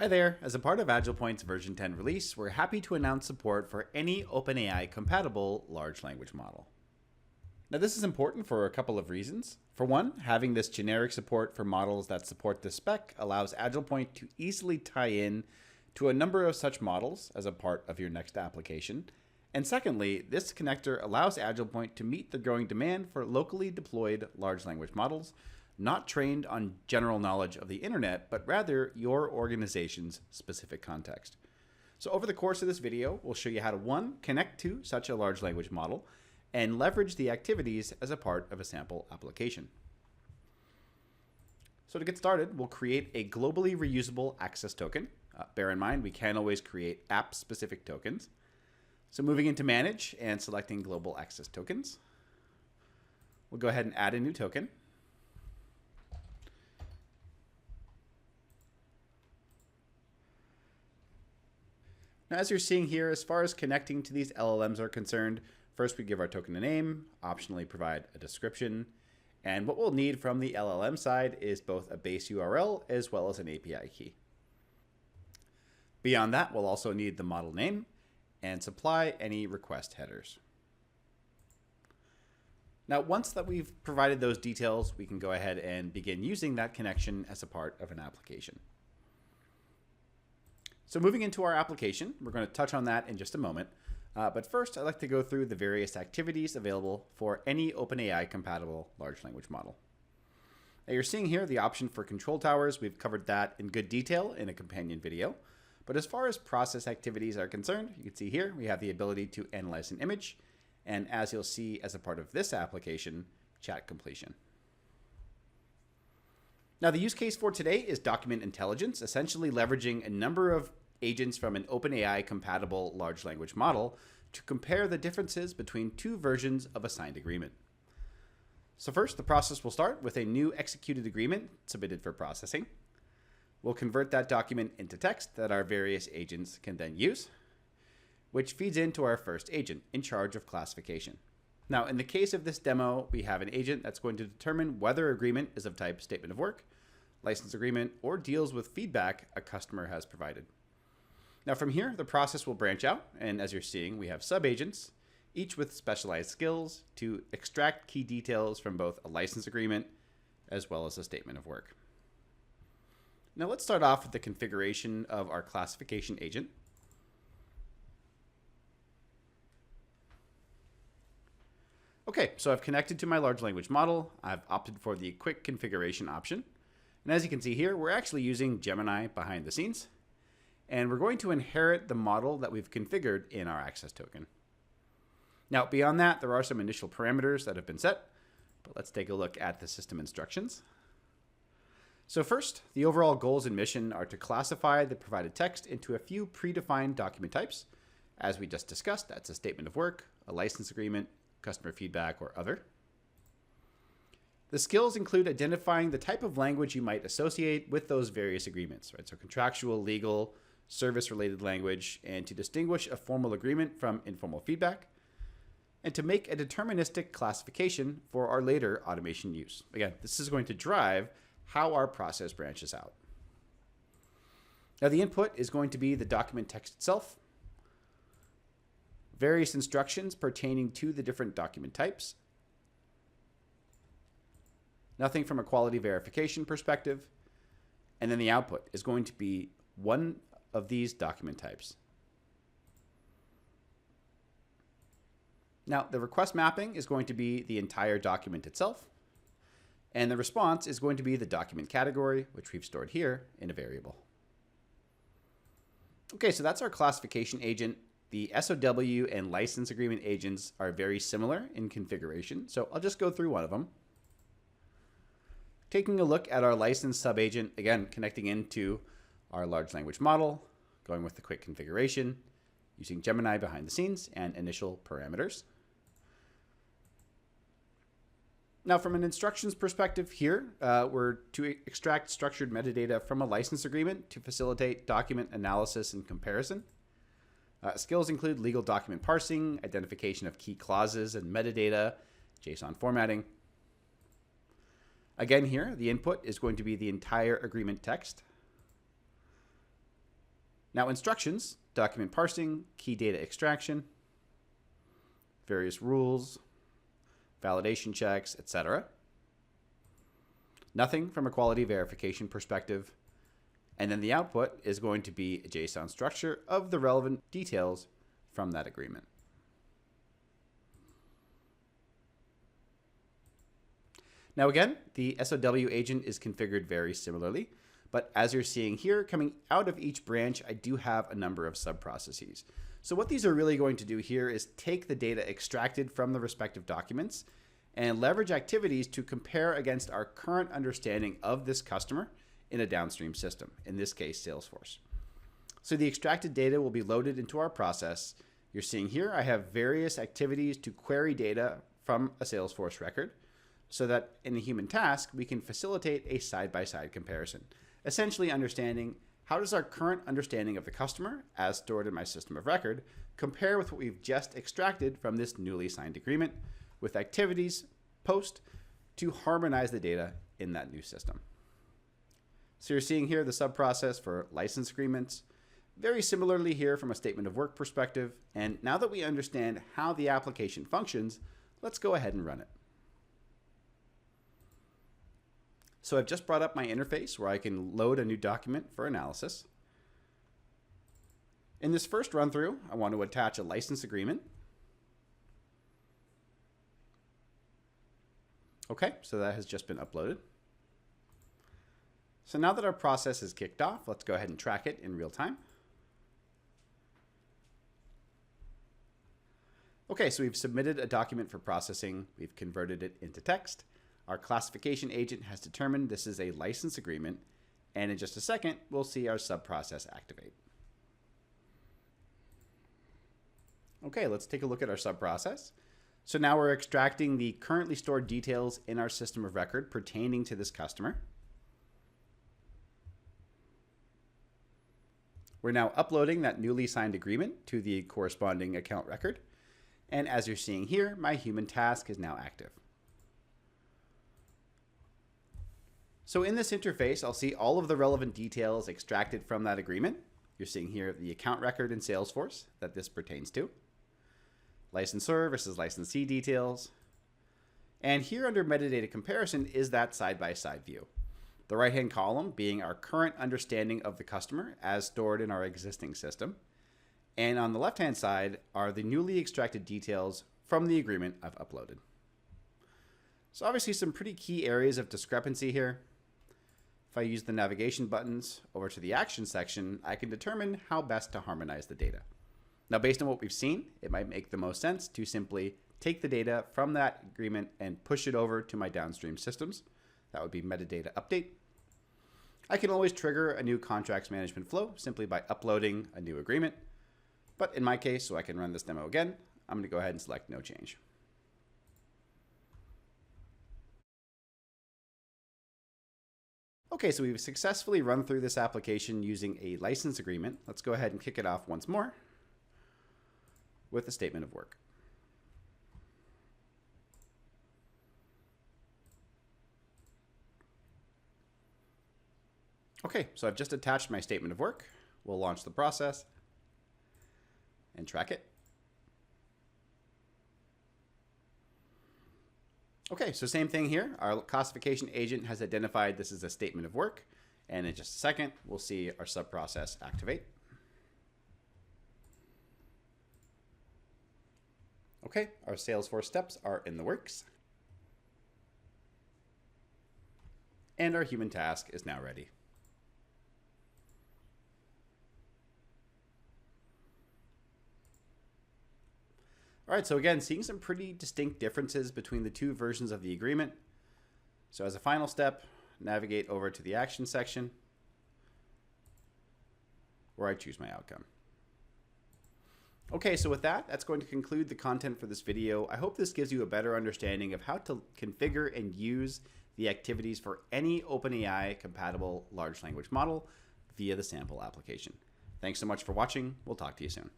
Hi there. As a part of AgilePoint's version 10 release, we're happy to announce support for any OpenAI-compatible large language model. Now, this is important for a couple of reasons. For one, having this generic support for models that support this spec allows AgilePoint to easily tie in to a number of such models as a part of your next application. And secondly, this connector allows AgilePoint to meet the growing demand for locally deployed large language models, not trained on general knowledge of the internet, but rather your organization's specific context. So over the course of this video, we'll show you how to, one, connect to such a large language model and leverage the activities as a part of a sample application. So to get started, we'll create a globally reusable access token. Bear in mind, we can always create app-specific tokens. So moving into Manage and selecting Global Access Tokens, we'll go ahead and add a new token. Now, as you're seeing here, as far as connecting to these LLMs are concerned, first we give our token a name, optionally provide a description, and what we'll need from the LLM side is both a base URL as well as an API key. Beyond that, we'll also need the model name and supply any request headers. Now, once that we've provided those details, we can go ahead and begin using that connection as a part of an application. So moving into our application, we're going to touch on that in just a moment. But first, I'd like to go through the various activities available for any OpenAI-compatible large language model. Now, you're seeing here the option for control towers. We've covered that in good detail in a companion video. But as far as process activities are concerned, you can see here we have the ability to analyze an image, and as you'll see as a part of this application, chat completion. Now, the use case for today is document intelligence, essentially leveraging a number of agents from an OpenAI-compatible large language model to compare the differences between two versions of a signed agreement. So first, the process will start with a new executed agreement submitted for processing. We'll convert that document into text that our various agents can then use, which feeds into our first agent in charge of classification. Now, in the case of this demo, we have an agent that's going to determine whether agreement is of type statement of work, license agreement, or deals with feedback a customer has provided. Now from here, the process will branch out, and as you're seeing, we have sub-agents, each with specialized skills to extract key details from both a license agreement as well as a statement of work. Now let's start off with the configuration of our classification agent. Okay, so I've connected to my large language model. I've opted for the quick configuration option. And as you can see here, we're actually using Gemini behind the scenes. And we're going to inherit the model that we've configured in our access token. Now, beyond that, there are some initial parameters that have been set, but let's take a look at the system instructions. So first, the overall goals and mission are to classify the provided text into a few predefined document types. As we just discussed, that's a statement of work, a license agreement, customer feedback, or other. The skills include identifying the type of language you might associate with those various agreements, right? So contractual, legal, service-related language, and to distinguish a formal agreement from informal feedback, and to make a deterministic classification for our later automation use. Again, this is going to drive how our process branches out. Now, the input is going to be the document text itself, various instructions pertaining to the different document types, nothing from a quality verification perspective, and then the output is going to be one of these document types. Now, the request mapping is going to be the entire document itself, and the response is going to be the document category, which we've stored here in a variable. Okay, so that's our classification agent. The SOW and license agreement agents are very similar in configuration, so I'll just go through one of them. Taking a look at our license sub-agent, again, connecting into our large language model, going with the quick configuration, using Gemini behind the scenes and initial parameters. Now, from an instructions perspective here, we're to extract structured metadata from a license agreement to facilitate document analysis and comparison. Skills include legal document parsing, identification of key clauses and metadata, JSON formatting. Again here, the input is going to be the entire agreement text. Now instructions, document parsing, key data extraction, various rules, validation checks, etc. Nothing from a quality verification perspective. And then the output is going to be a JSON structure of the relevant details from that agreement. Now again, the SOW agent is configured very similarly, but as you're seeing here, coming out of each branch, I do have a number of sub-processes. So what these are really going to do here is take the data extracted from the respective documents and leverage activities to compare against our current understanding of this customer in a downstream system, in this case, Salesforce. So the extracted data will be loaded into our process. You're seeing here, I have various activities to query data from a Salesforce record so that in a human task, we can facilitate a side-by-side comparison, essentially understanding how does our current understanding of the customer, as stored in my system of record, compare with what we've just extracted from this newly signed agreement with activities post to harmonize the data in that new system. So you're seeing here the sub-process for license agreements, very similarly here from a statement of work perspective. And now that we understand how the application functions, let's go ahead and run it. So I've just brought up my interface where I can load a new document for analysis. In this first run through, I want to attach a license agreement. Okay, so that has just been uploaded. So now that our process is kicked off, let's go ahead and track it in real time. Okay, so we've submitted a document for processing. We've converted it into text. Our classification agent has determined this is a license agreement. And in just a second, we'll see our sub-process activate. Okay, let's take a look at our sub-process. So now we're extracting the currently stored details in our system of record pertaining to this customer. We're now uploading that newly signed agreement to the corresponding account record. And as you're seeing here, my human task is now active. So in this interface, I'll see all of the relevant details extracted from that agreement. You're seeing here the account record in Salesforce that this pertains to. Licensor versus licensee details. And here under metadata comparison is that side-by-side view. The right-hand column being our current understanding of the customer as stored in our existing system. And on the left-hand side are the newly extracted details from the agreement I've uploaded. So obviously some pretty key areas of discrepancy here. If I use the navigation buttons over to the action section, I can determine how best to harmonize the data. Now, based on what we've seen, it might make the most sense to simply take the data from that agreement and push it over to my downstream systems. That would be metadata update. I can always trigger a new contracts management flow simply by uploading a new agreement. But in my case, so I can run this demo again, I'm going to go ahead and select no change. Okay, so we've successfully run through this application using a license agreement. Let's go ahead and kick it off once more with a statement of work. Okay, so I've just attached my statement of work. We'll launch the process and track it. Okay, so same thing here. Our classification agent has identified this is a statement of work. And in just a second, we'll see our sub-process activate. Okay, our Salesforce steps are in the works. And our human task is now ready. All right, so again, seeing some pretty distinct differences between the two versions of the agreement. So as a final step, navigate over to the action section where I choose my outcome. Okay, so with that, that's going to conclude the content for this video. I hope this gives you a better understanding of how to configure and use the activities for any OpenAI-compatible large language model via the sample application. Thanks so much for watching. We'll talk to you soon.